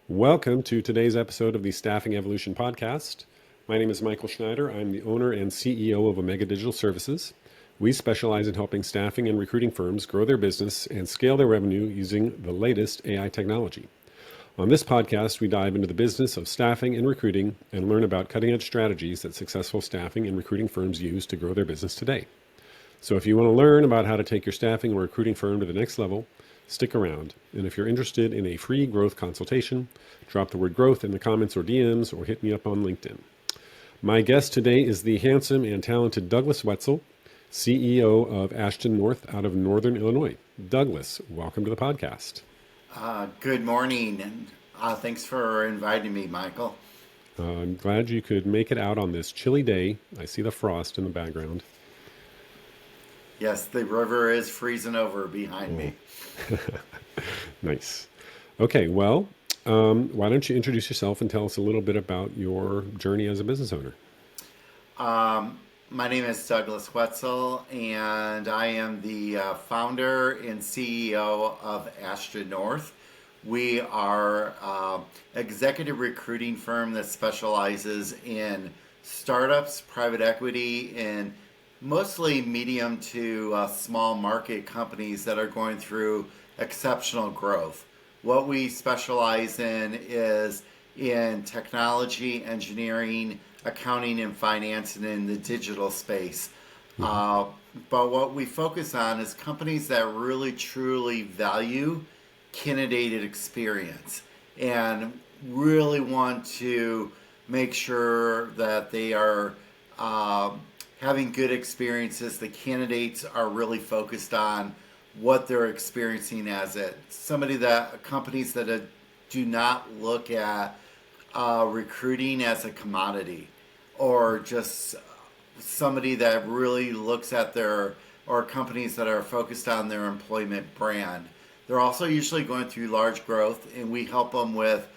Welcome to today's episode of the Staffing Evolution Podcast. My name is Michael Schneider. I'm the owner and CEO of Omega Digital Services. We specialize in helping staffing and recruiting firms grow their business and scale their revenue using the latest AI technology. On this podcast, we dive into the business of staffing and recruiting and learn about cutting-edge strategies that successful staffing and recruiting firms use to grow their business today. So if you want to learn about how to take your staffing or recruiting firm to the next level, stick around. And if you're interested in a free growth consultation, drop the word growth in the comments or DMs or hit me up on LinkedIn. My guest today is the handsome and talented Douglas Wetzel, CEO of Ashton North out of Northern Illinois. Douglas, welcome to the podcast. Good morning, and thanks for inviting me, Michael. I'm glad you could make it out on this chilly day. I see the frost in the background. Yes, the river is freezing over behind me. Nice. Okay, well, why don't you introduce yourself and tell us a little bit about your journey as a business owner? My name is Douglas Wetzel, and I am the founder and CEO of Ashton North. We are an executive recruiting firm that specializes in startups, private equity, and mostly medium to small market companies that are going through exceptional growth. What we specialize in is in technology, engineering, accounting, and finance, and in the digital space. But what we focus on is companies that really truly value candidate experience and really want to make sure that they are having good experiences. The candidates are really focused on what they're experiencing as companies that do not look at recruiting as a commodity or just somebody that really looks at or companies that are focused on their employment brand. They're also usually going through large growth, and we help them with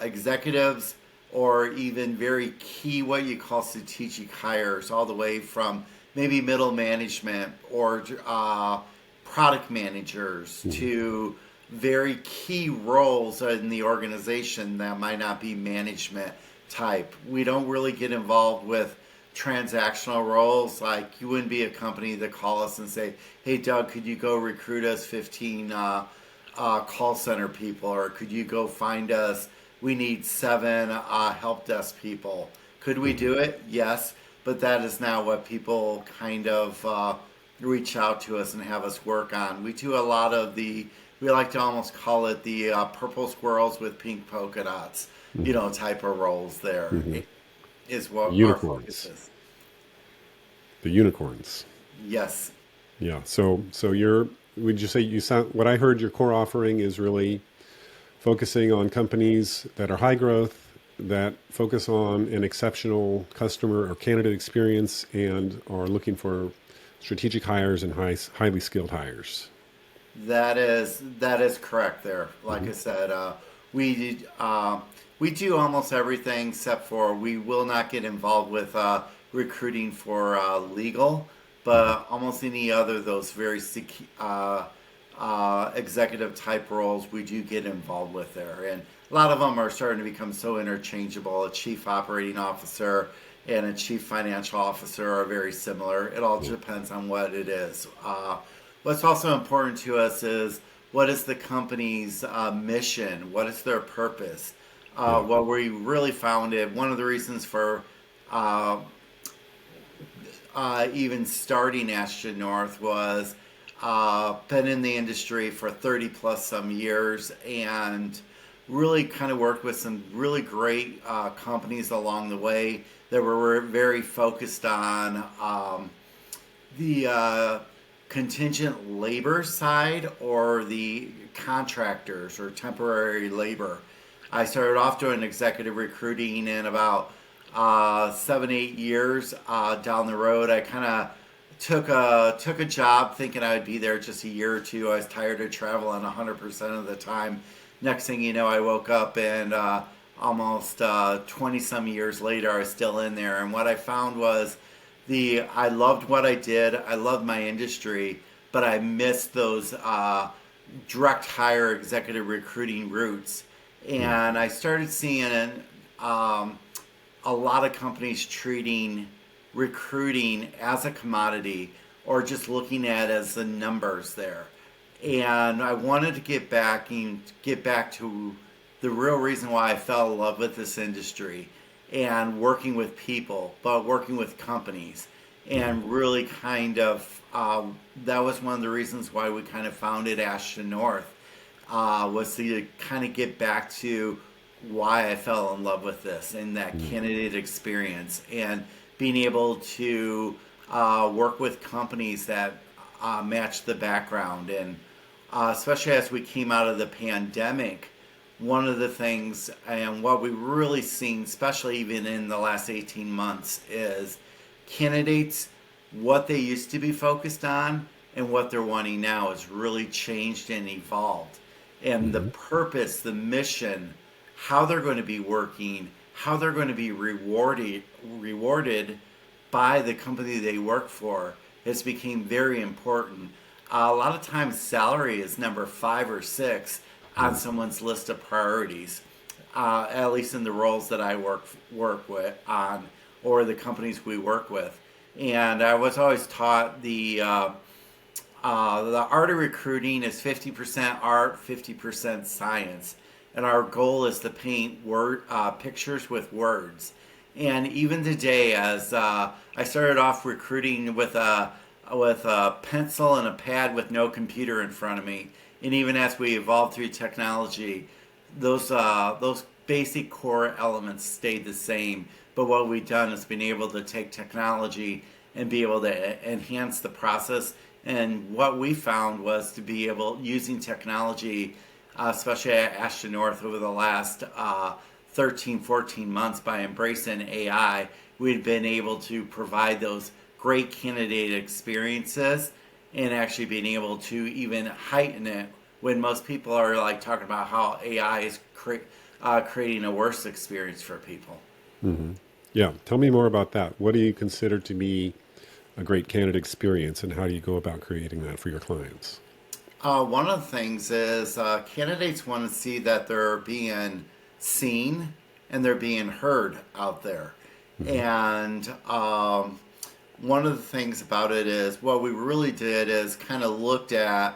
executives or even very key, what you call strategic hires, all the way from maybe middle management or product managers to very key roles in the organization that might not be management type. We don't really get involved with transactional roles. Like, you wouldn't be a company that call us and say, hey Doug, could you go recruit us 15 call center people, or could you go find us, we need 7 help desk people. Could we do it? Yes, but that is not what people kind of reach out to us and have us work on. We do a lot of we like to almost call it the purple squirrels with pink polka dots, type of roles there. Is what our focus Unicorns. is. The unicorns. Yes. Yeah. Would you say what I heard your core offering is really focusing on companies that are high growth, that focus on an exceptional customer or candidate experience and are looking for strategic hires and highly skilled hires. That is correct there. Like I said, we do almost everything except for we will not get involved with recruiting for legal, but almost any other those very executive type roles we do get involved with there. And a lot of them are starting to become so interchangeable. A chief operating officer and a chief financial officer are very similar. It all depends on what it is. What's also important to us is what is the company's mission? What is their purpose? What we really found one of the reasons for even starting Ashton North was been in the industry for 30 plus some years and really kind of worked with some really great companies along the way that were very focused on the contingent labor side or the contractors or temporary labor. I started off doing executive recruiting, and about 7-8 years down the road, I kind of took a job thinking I would be there just a year or two. I was tired of traveling 100% of the time. Next thing you know, I woke up and almost 20 some years later, I was still in there. And what I found was I loved what I did. I loved my industry, but I missed those direct hire executive recruiting routes. And I started seeing a lot of companies treating recruiting as a commodity or just looking at it as the numbers there. And I wanted to get back to the real reason why I fell in love with this industry and working with people, but working with companies. And really that was one of the reasons why we kind of founded Ashton North, was to kind of get back to why I fell in love with this and that candidate experience and being able to work with companies that match the background. And especially as we came out of the pandemic, one of the things and what we've really seen, especially even in the last 18 months, is candidates, what they used to be focused on and what they're wanting now has really changed and evolved. And the purpose, the mission, how they're going to be working, how they're going to be rewarded by the company they work for has become very important. A lot of times salary is number 5 or 6 on someone's list of priorities, at least in the roles that I work with on, or the companies we work with. And I was always taught the art of recruiting is 50% art, 50% science. And our goal is to paint pictures with words. And even today, as I started off recruiting with a pencil and a pad with no computer in front of me, and even as we evolved through technology, those basic core elements stayed the same. But what we've done is been able to take technology and be able to enhance the process. And what we found was to be able, using technology, especially at Ashton North over the last 13, 14 months, by embracing AI, we've been able to provide those great candidate experiences and actually being able to even heighten it when most people are like talking about how AI is creating a worse experience for people. Yeah. Tell me more about that. What do you consider to be a great candidate experience, and how do you go about creating that for your clients? One of the things is candidates want to see that they're being seen and they're being heard out there. And one of the things about it is what we really did is kind of looked at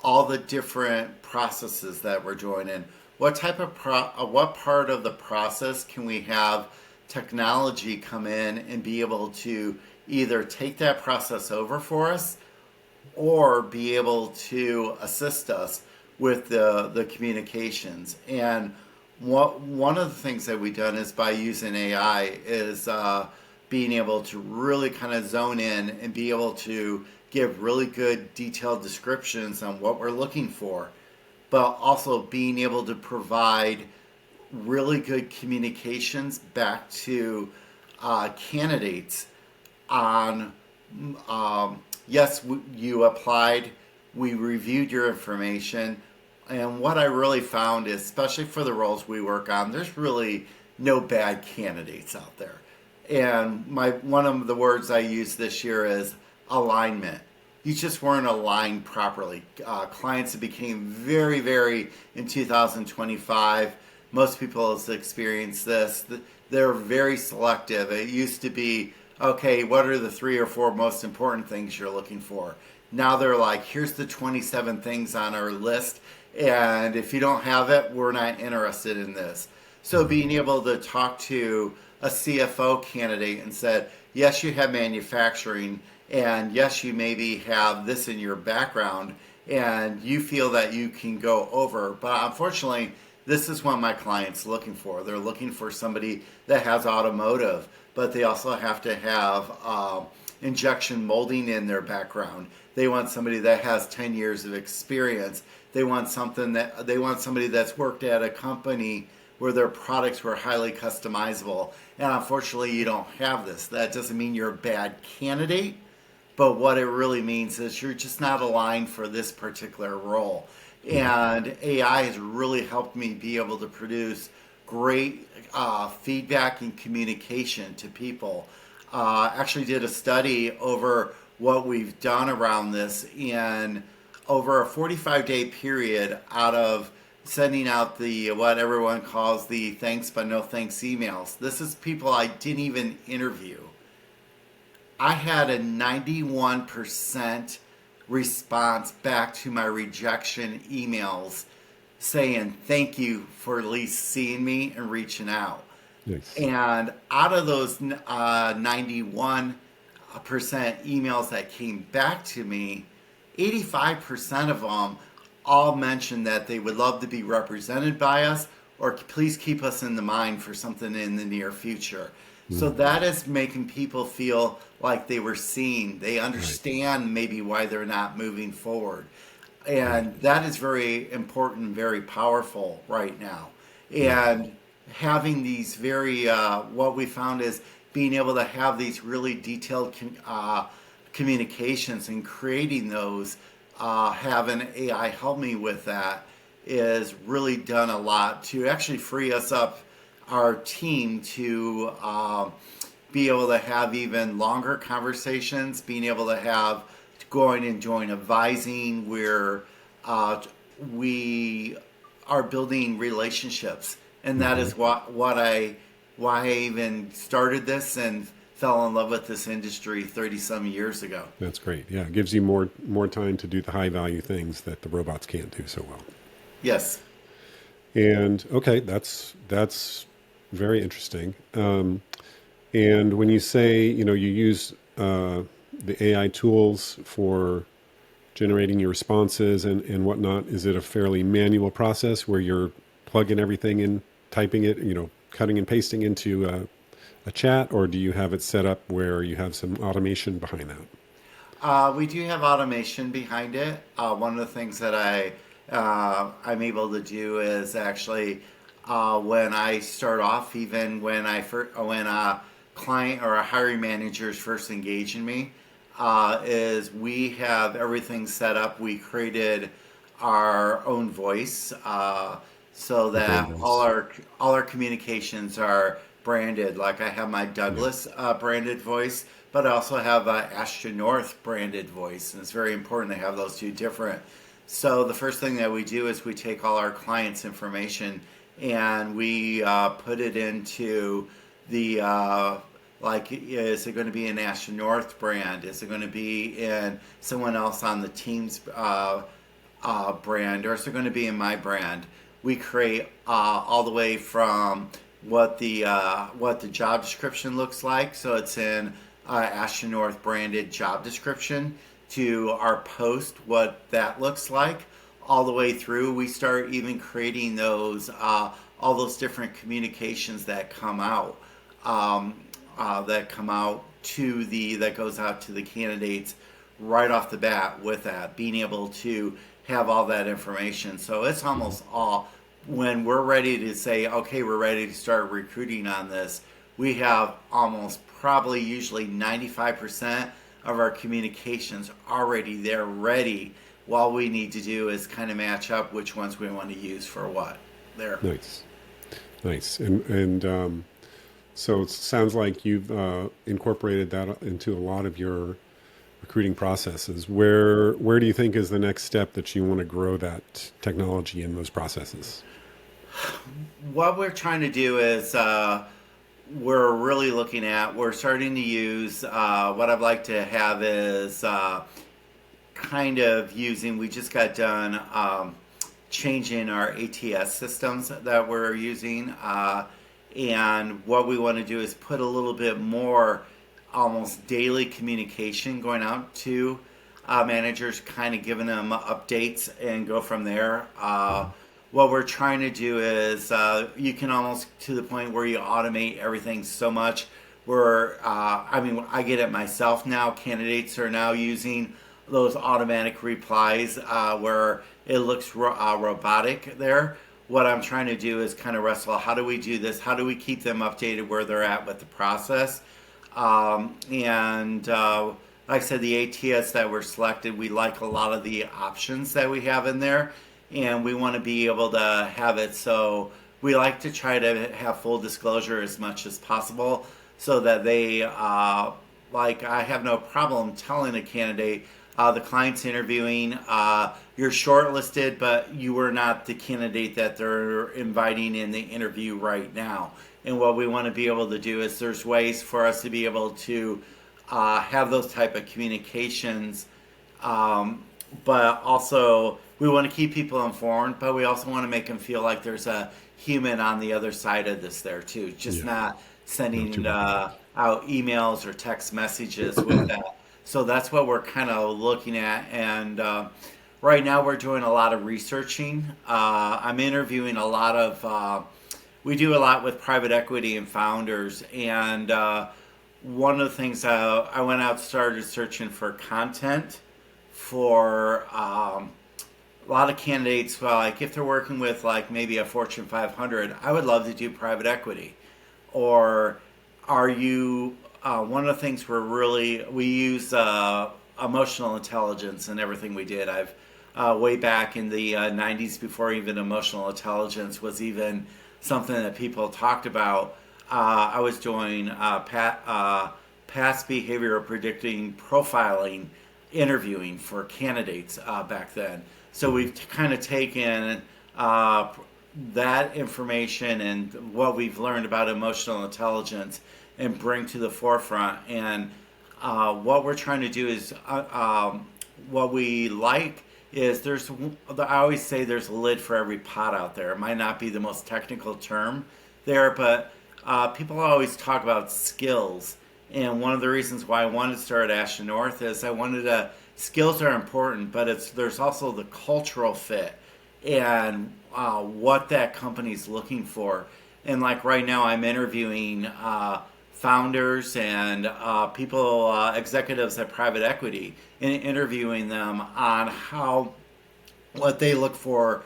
all the different processes that we're joining. What type of what part of the process can we have technology come in and be able to either take that process over for us or be able to assist us with the communications. And one of the things that we've done is by using AI is being able to really kind of zone in and be able to give really good detailed descriptions on what we're looking for, but also being able to provide really good communications back to candidates on yes, you applied, we reviewed your information, and what I really found is, especially for the roles we work on, there's really no bad candidates out there. And one of the words I used this year is alignment. You just weren't aligned properly. Clients that became very, very, in 2025, most people have experienced this, they're very selective. It used to be, okay, what are the 3 or 4 most important things you're looking for? Now they're like, here's the 27 things on our list, and if you don't have it, we're not interested in this. So being able to talk to a CFO candidate and said, yes, you have manufacturing, and yes, you maybe have this in your background, and you feel that you can go over, but unfortunately, this is what my client's looking for. They're looking for somebody that has automotive, but they also have to have injection molding in their background. They want somebody that has 10 years of experience. They want somebody that's worked at a company where their products were highly customizable. And unfortunately, you don't have this. That doesn't mean you're a bad candidate, but what it really means is you're just not aligned for this particular role. And AI has really helped me be able to produce great feedback and communication to people. Actually did a study over what we've done around this in over a 45-day period. Out of sending out the what everyone calls the thanks but no thanks emails. This is people I didn't even interview. I had a 91% response back to my rejection emails saying thank you for at least seeing me and reaching out. Nice. And out of those 91% emails that came back to me, 85% of them all mentioned that they would love to be represented by us or please keep us in the mind for something in the near future. So that is making people feel like they were seen. They understand maybe why they're not moving forward. And that is very important, very powerful right now. And having these what we found is being able to have these really detailed communications and creating those, having AI help me with that is really done a lot to actually free us up our team to be able to have even longer conversations, being able to have going and join advising where we are building relationships. And that is why I even started this and fell in love with this industry 30 some years ago. That's great. Yeah, it gives you more time to do the high value things that the robots can't do so well. Yes. And okay, that's very interesting. And when you say, you use the AI tools for generating your responses and whatnot, is it a fairly manual process where you're plugging everything in, typing it, cutting and pasting into a chat, or do you have it set up where you have some automation behind that? We do have automation behind it. One of the things that I'm able to do is actually when I start off, even when a client or a hiring manager is first engaging me, is we have everything set up. We created our own voice so that all our communications are branded. Like I have my Douglas branded voice, but I also have a Ashton North branded voice, and it's very important to have those two different. So the first thing that we do is we take all our clients' information and we put it into the is it going to be an Ashton North brand? Is it going to be in someone else on the team's brand, or is it going to be in my brand? We create all the way from what the job description looks like, so it's in Ashton North branded job description, to our post, what that looks like, all the way through. We start even creating those all those different communications that come out that goes out to the candidates right off the bat, with that being able to have all that information. So it's almost all, when we're ready to say, okay, we're ready to start recruiting on this, we have almost probably usually 95% of our communications already there ready. All we need to do is kind of match up which ones we want to use for what there. Nice. And so it sounds like you've incorporated that into a lot of your recruiting processes. Where do you think is the next step that you want to grow that technology in those processes? What we're trying to do is we're starting to use what I'd like to have is kind of using, we just got done changing our ATS systems that we're using, and what we want to do is put a little bit more almost daily communication going out to managers, kind of giving them updates and go from there. What we're trying to do is you can almost to the point where you automate everything so much where I get it myself now. Candidates are now using those automatic replies where it looks robotic there. What I'm trying to do is kind of wrestle, how do we do this? How do we keep them updated where they're at with the process? Like I said, the ATS that were selected, we like a lot of the options that we have in there, and we want to be able to have it so we like to try to have full disclosure as much as possible so that they, I have no problem telling a candidate, the client's interviewing, you're shortlisted, but you were not the candidate that they're inviting in the interview right now. And what we want to be able to do is there's ways for us to be able to have those type of communications, but also we want to keep people informed, but we also want to make them feel like there's a human on the other side of this there too, just not sending out emails or text messages with that. So that's what we're kind of looking at. And right now we're doing a lot of researching. I'm interviewing a lot of, we do a lot with private equity and founders. And one of the things I went out, started searching for content for a lot of candidates. Like if they're working with like maybe a Fortune 500, I would love to do private equity. Or are you, one of the things we use emotional intelligence in everything we did. Way back in the 90s, before even emotional intelligence was even something that people talked about, I was doing past behavior predicting profiling interviewing for candidates back then. So we've kind of taken that information and what we've learned about emotional intelligence and bring to the forefront. And what we're trying to do is what we like is I always say there's a lid for every pot out there. It might not be the most technical term there, but people always talk about skills. And one of the reasons why I wanted to start Ashton North is skills are important, but there's also the cultural fit and what that company's looking for. And like right now I'm interviewing founders and people, executives at private equity, and interviewing them on what they look for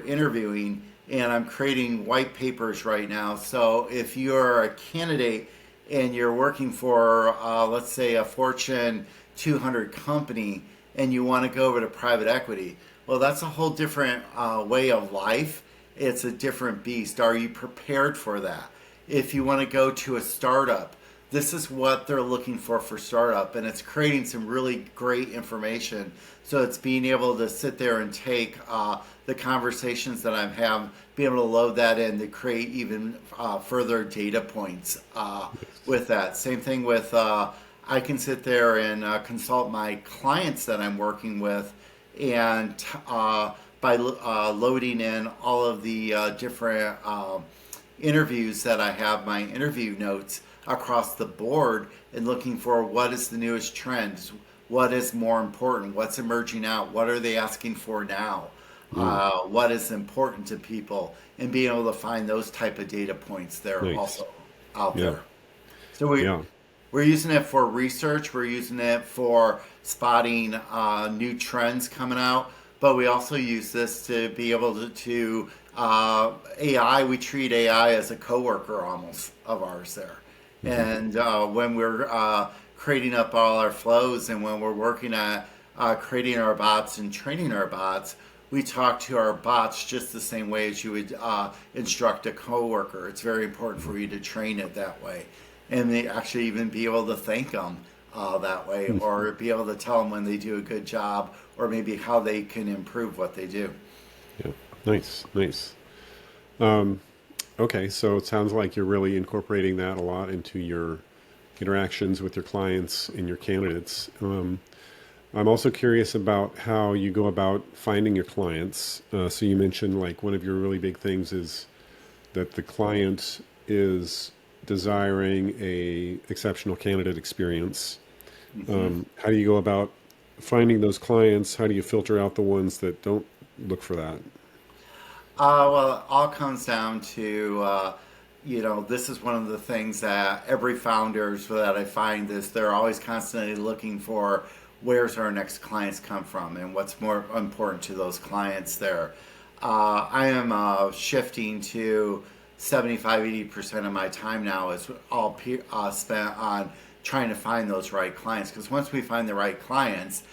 interviewing. And I'm creating white papers right now. So if you're a candidate and you're working for, let's say, a Fortune 200 company, and you want to go over to private equity, well, that's a whole different way of life. It's a different beast. Are you prepared for that? If you want to go to a startup, this is what they're looking for startup, and it's creating some really great information. So it's being able to sit there and take the conversations that I'm having, be able to load that in to create even further data points with that. Same thing with I can sit there and consult my clients that I'm working with, and by loading in all of the different interviews that I have, my interview notes across the board, and looking for what is the newest trends, what is more important, what's emerging out, what are they asking for now, what is important to people, and being able to find those type of data points there also out there. So we're using it for research, we're using it for spotting new trends coming out, but we also use this to be able to AI, we treat AI as a coworker almost of ours there. And when we're creating up all our flows, and when we're working at creating our bots and training our bots, we talk to our bots just the same way as you would instruct a coworker. It's very important for you to train it that way, and they actually even be able to thank them that way, or be able to tell them when they do a good job, or maybe how they can improve what they do. Yeah, nice. Okay, so it sounds like you're really incorporating that a lot into your interactions with your clients and your candidates. I'm also curious about how you go about finding your clients. So you mentioned like one of your really big things is that the client is desiring a exceptional candidate experience. How do you go about finding those clients? How do you filter out the ones that don't look for that? Well, it all comes down to, this is one of the things that every founders that I find is they're always constantly looking for where's our next clients come from and what's more important to those clients there. I am shifting to 75-80% of my time now is all spent on trying to find those right clients, because once we find the right clients,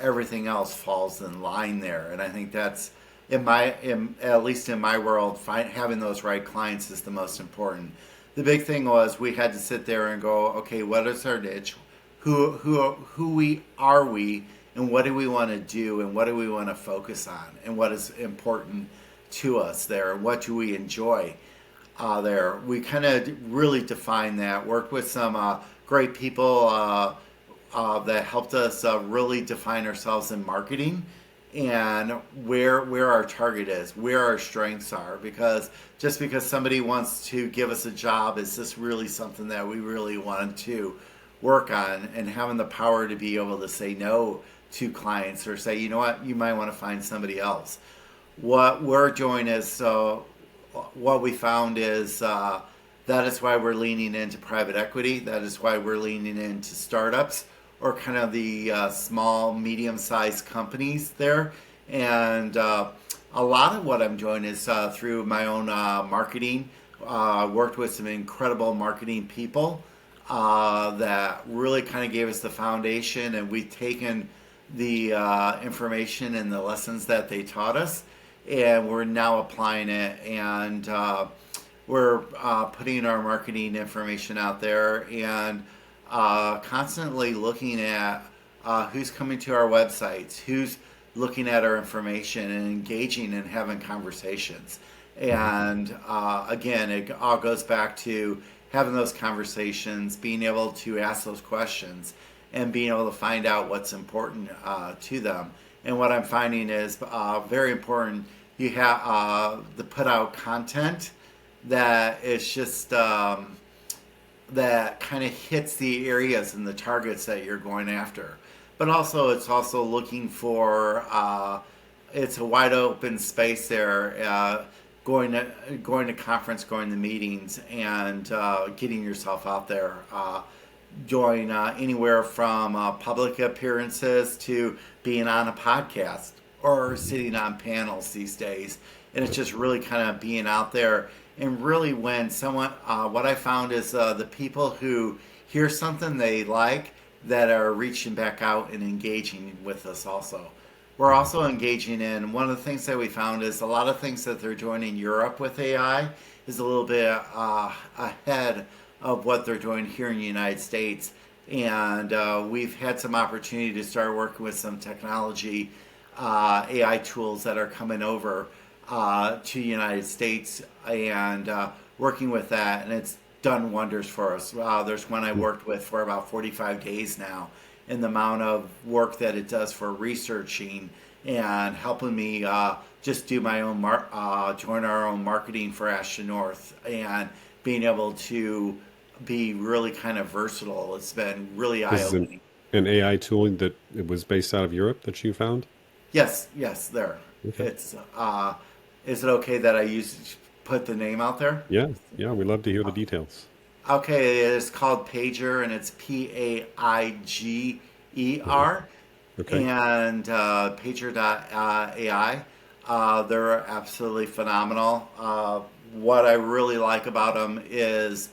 everything else falls in line there. And I think that's, at least in my world, having those right clients is the most important. The big thing was we had to sit there and go, okay, what is our niche? Who are we, and what do we want to do, and what do we want to focus on, and what is important to us there, and what do we enjoy there. We kind of really defined that, worked with some great people that helped us really define ourselves in marketing and where our target is, where our strengths are. Because just because somebody wants to give us a job, is this really something that we really want to work on? And having the power to be able to say no to clients, or say, you know what, you might want to find somebody else. What we're doing is, what we found is that is why we're leaning into private equity. That is why we're leaning into startups, or kind of the small, medium-sized companies there. And a lot of what I'm doing is through my own marketing. Worked with some incredible marketing people that really kind of gave us the foundation, and we've taken the information and the lessons that they taught us, and we're now applying it, and we're putting our marketing information out there, and constantly looking at who's coming to our websites, who's looking at our information, and engaging and having conversations. And again, it all goes back to having those conversations, being able to ask those questions, and being able to find out what's important to them. And what I'm finding is very important. You have to put out content that is just that kind of hits the areas and the targets that you're going after. But also, it's also looking for it's a wide open space there. Going to conference, going to meetings, and getting yourself out there. Doing anywhere from public appearances to being on a podcast or sitting on panels these days. And it's just really kind of being out there. And really, when someone, what I found is the people who hear something they like, that are reaching back out and engaging with us also. We're also engaging in, one of the things that we found is a lot of things that they're doing in Europe with AI is a little bit ahead of what they're doing here in the United States. And we've had some opportunity to start working with some technology, AI tools that are coming over to the United States, and working with that, and it's done wonders for us. There's one I worked with for about 45 days now, and the amount of work that it does for researching and helping me just do my own join our own marketing for Ashton North, and being able to be really kind of versatile. It's been really eye-opening. An AI tool that it was based out of Europe that you found? Yes, there. Okay. It's is it okay that I put the name out there? Yeah, we'd love to hear the details. Okay, it's called Pager, and it's Paiger. Okay. And Pager.ai. They're absolutely phenomenal. What I really like about them is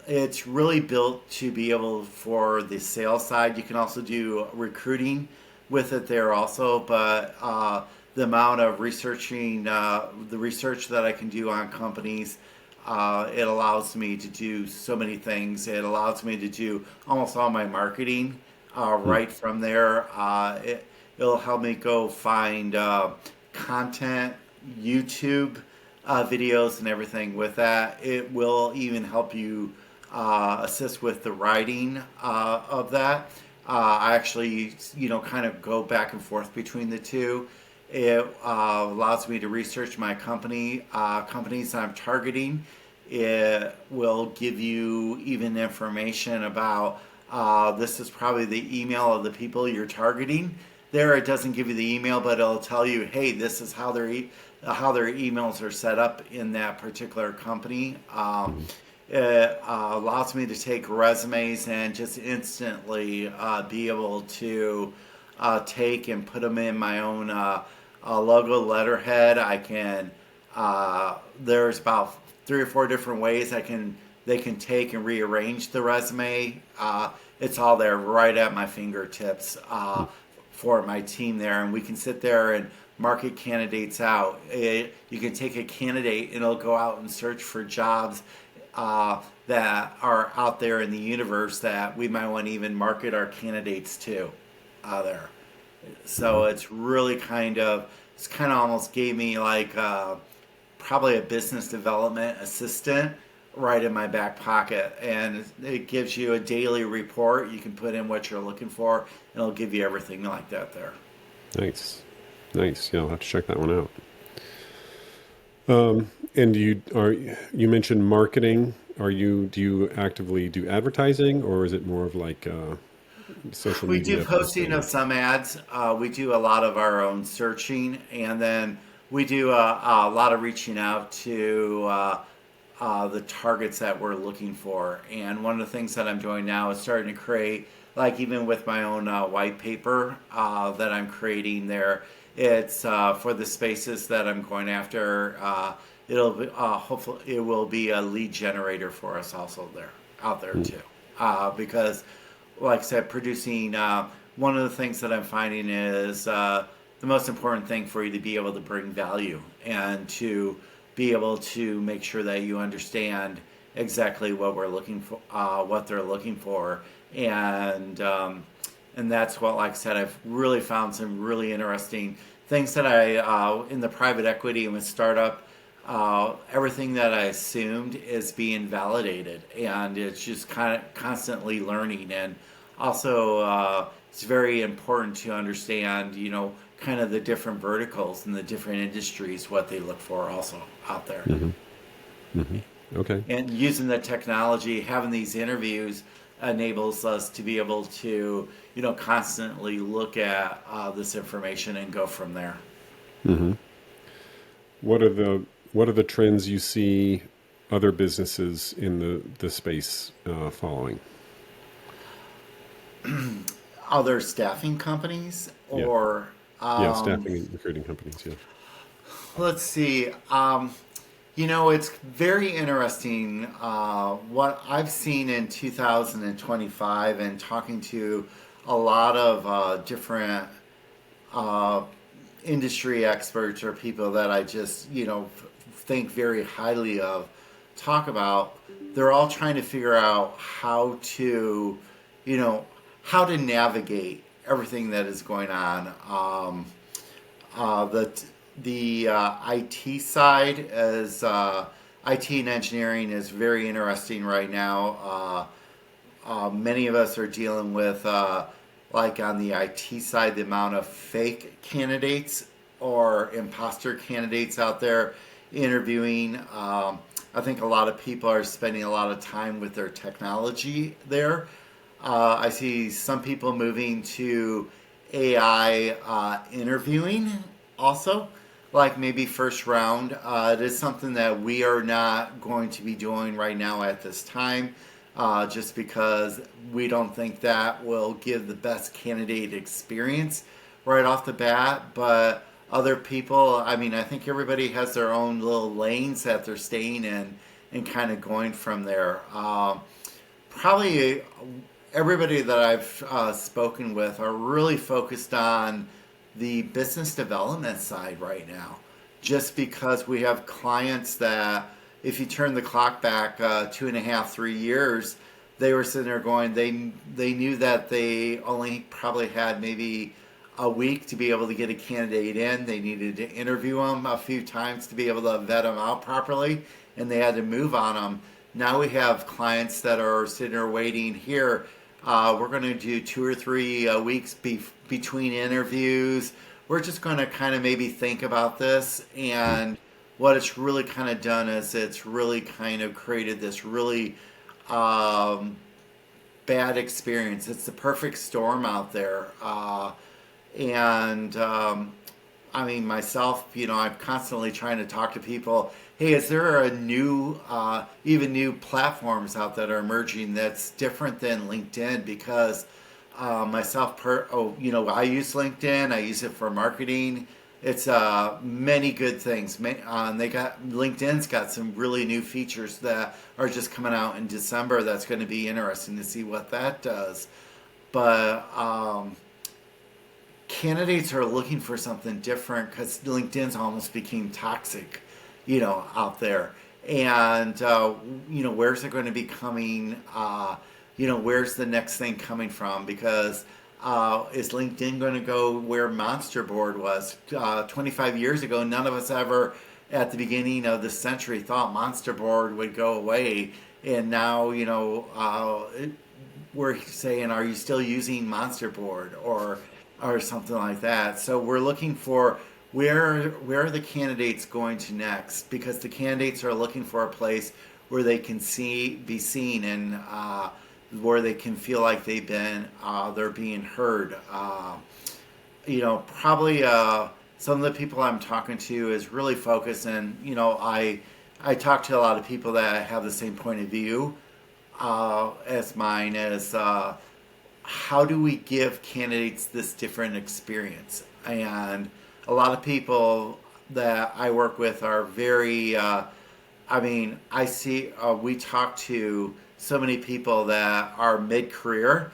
it's really built to be able for the sales side. You can also do recruiting with it there also, but the amount of researching, the research that I can do on companies, it allows me to do so many things. It allows me to do almost all my marketing right from there. It'll help me go find content, YouTube videos, and everything with that. It will even help you assist with the writing of that. I actually, kind of go back and forth between the two. It allows me to research my companies I'm targeting. It will give you even information about this is probably the email of the people you're targeting. There, it doesn't give you the email, but it'll tell you, hey, this is how their emails are set up in that particular company. It allows me to take resumes and just instantly be able to take and put them in my own logo letterhead. I can. There's about 3 or 4 different ways they can take and rearrange the resume. It's all there right at my fingertips for my team there, and we can sit there and market candidates out. You can take a candidate and it'll go out and search for jobs that are out there in the universe that we might want to even market our candidates to out there. So Mm-hmm. it's kind of almost gave me like probably a business development assistant right in my back pocket. And it gives you a daily report. You can put in what you're looking for, and it'll give you everything like that there. Nice. Nice. Yeah, I'll have to check that one out. And you mentioned marketing. Do you actively do advertising, or is it more of like social We do media posting of posting? some ads. We do a lot of our own searching, and then we do a lot of reaching out to the targets that we're looking for. And one of the things that I'm doing now is starting to create, like even with my own white paper that I'm creating there. It's for the spaces that I'm going after. It'll be, hopefully it will be a lead generator for us also there out there Mm, too, because like I said, producing. One of the things that I'm finding is the most important thing for you to be able to bring value and to be able to make sure that you understand exactly what we're looking for, what they're looking for, and and that's what, like I said, I've really found some really interesting things that in the private equity and with startup. Everything that I assumed is being validated, and it's just kind of constantly learning. And also, it's very important to understand, kind of the different verticals and the different industries, what they look for also out there. mm-hmm. Mm-hmm. Okay. And using the technology, having these interviews enables us to be able to, constantly look at this information and go from there. Mm-hmm. What are the trends you see other businesses in the space following? Other staffing companies Yeah. or Yeah, staffing and recruiting companies. Yeah. let's see. It's very interesting what I've seen in 2025 and talking to a lot of different uh, industry experts or people that I just, think very highly of, talk about. They're all trying to figure out you know, how to navigate everything that is going on. The IT side is IT and engineering is very interesting right now. Many of us are dealing with, like on the IT side, the amount of fake candidates or imposter candidates out there interviewing. I think a lot of people are spending a lot of time with their technology there. I see some people moving to AI interviewing also, like maybe first round. It is something that we are not going to be doing right now at this time, just because we don't think that will give the best candidate experience right off the bat. But other people, I mean, I think everybody has their own little lanes that they're staying in and kind of going from there. Probably everybody that I've spoken with are really focused on the business development side right now, just because we have clients that, if you turn the clock back 2.5, 3 years, they were sitting there going, they knew that they only probably had maybe a week to be able to get a candidate in. They needed to interview them a few times to be able to vet them out properly, and they had to move on them. Now we have clients that are sitting there waiting here. We're going to do 2 or 3 weeks between interviews. We're just going to kind of maybe think about this. And what it's really kind of done is it's really kind of created this really um, bad experience. It's the perfect storm out there. And I mean, myself, I'm constantly trying to talk to people. Hey, is there a even new platforms out that are emerging that's different than LinkedIn? Because I use LinkedIn. I use it for marketing. It's many good things. LinkedIn's got some really new features that are just coming out in December. That's going to be interesting to see what that does. But candidates are looking for something different because LinkedIn's almost became toxic, out there. and where's it going to be coming? Where's the next thing coming from? Because is LinkedIn going to go where Monster Board was 25 years ago? None of us ever, at the beginning of the century, thought Monster Board would go away, and now we're saying, are you still using Monster Board or something like that? So we're looking for where are the candidates going to next, because the candidates are looking for a place where they can be seen, and where they can feel like they're being heard. Probably some of the people I'm talking to is really focused, and I talk to a lot of people that have the same point of view as mine, as how do we give candidates this different experience? And a lot of people that I work with are very, I see, we talk to so many people that are mid-career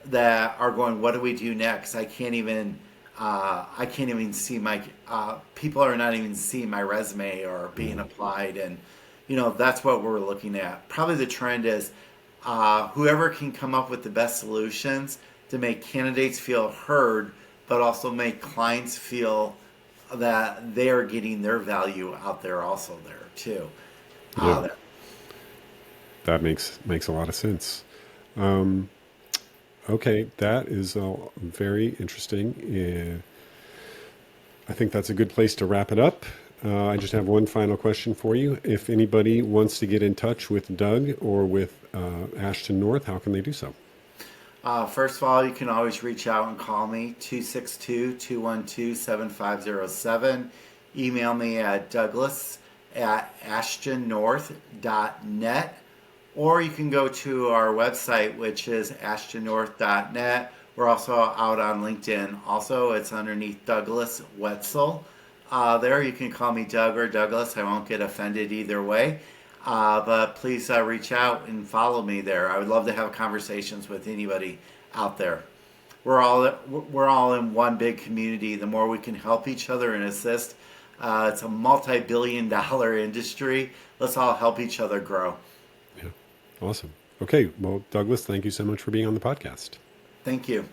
that are going, what do we do next? I can't even see people are not even seeing my resume or being applied. And, that's what we're looking at. Probably the trend is whoever can come up with the best solutions to make candidates feel heard, but also make clients feel that they are getting their value out there also there too. Yeah, that makes a lot of sense. Um, okay, that is very interesting. I think that's a good place to wrap it up. I just have one final question for you. If anybody wants to get in touch with Doug or with Ashton North, how can they do so? First of all, you can always reach out and call me, 262-212-7507. Email me at douglas@ashtonnorth.net. Or you can go to our website, which is ashtonnorth.net. We're also out on LinkedIn. Also, it's underneath Douglas Wetzel. There, you can call me Doug or Douglas. I won't get offended either way. But please reach out and follow me there. I would love to have conversations with anybody out there. We're all in one big community. The more we can help each other and assist, it's a multi-billion-dollar industry. Let's all help each other grow. Yeah, awesome. Okay, well, Douglas, thank you so much for being on the podcast. Thank you.